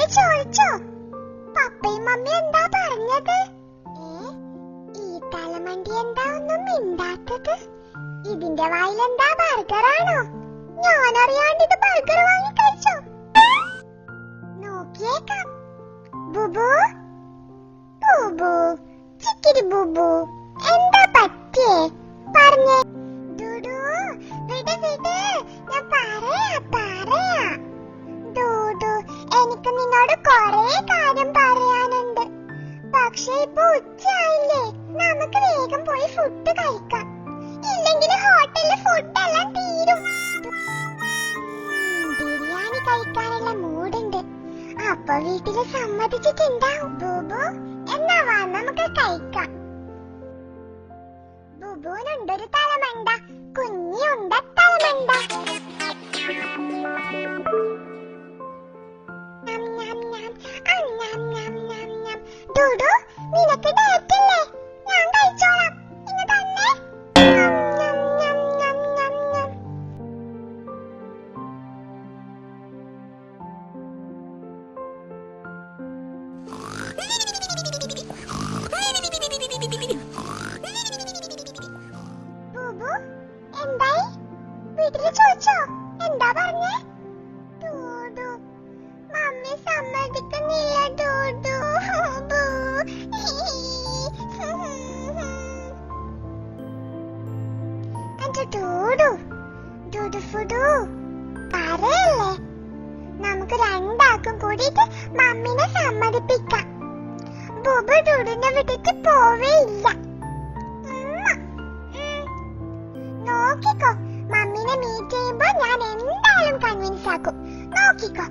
വീട്ടില് ചോദിച്ചോ പപ്പയും മമ്മി എന്താ പറഞ്ഞത്? ഈ തലമണ്ടി എന്താ ഒന്നും മിണ്ടാത്തത്? ഇതിന്റെ വായിലെന്താ ബർഗറാണോ? ഞാനറിയാണ്ട് ഇത് ബർഗർ വാങ്ങി കഴിച്ചോ? നോക്കിയേക്കാം. ബുബു ബുബു ചിക്കിരി ബുബു എന്താ പറ്റിയേ പറഞ്ഞേ? ഡൂഡു വിട് വിട്, ഞാൻ പറയാ. ഡൂഡു എനിക്ക് നിന്നോട് കൊറേ കാര്യം പറയാനുണ്ട്. പക്ഷെ ഇപ്പൊ ഉച്ചയായില്ലേ, നമുക്ക് വേഗം പോയി ഫുഡ് കഴിക്കാം. ഇല്ലെങ്കിൽ ഹോട്ടലിലെ ഫുഡെല്ലാം തീരും. ബിരിയാണി കഴിക്കാനുള്ള മൂടുണ്ട്. അപ്പൊ വീട്ടില് സമ്മതിച്ചിട്ടുണ്ടാവും. ബുബു എന്നാ വാ നമുക്ക് കഴിക്കാം. ബുബുവിനുണ്ടൊരു തലമണ്ട, കുഞ്ഞുണ്ട തലമണ്ട. ഡൂഡു നിനക്ക് ഡേറ്റില്ലേ? ഞാൻ കഴിച്ചോളാം. ഇങ്ങ് തന്നെ. ബുബു എന്തായി? വീട്ടില് ചോദിച്ചോ? എന്താ പറഞ്ഞേ? ഡൂഡു മമ്മി സമ്മതിക്കുന്നില്ല. ഡൂഡു ഡൂഡു പറയല്ലേ, നമുക്ക് രണ്ടാക്കും കൂടിയിട്ട് മമ്മിനെ സമ്മതിപ്പിക്കാം. ബുബു ഡൂഡുനെ വിട്ടിട്ട് പോവേയില്ല. നോക്കിക്കോ, മമ്മിനെ മീറ്റ് ചെയ്യുമ്പോ ഞാൻ എന്തായാലും കൺവിൻസ് ആക്കും. നോക്കിക്കോ,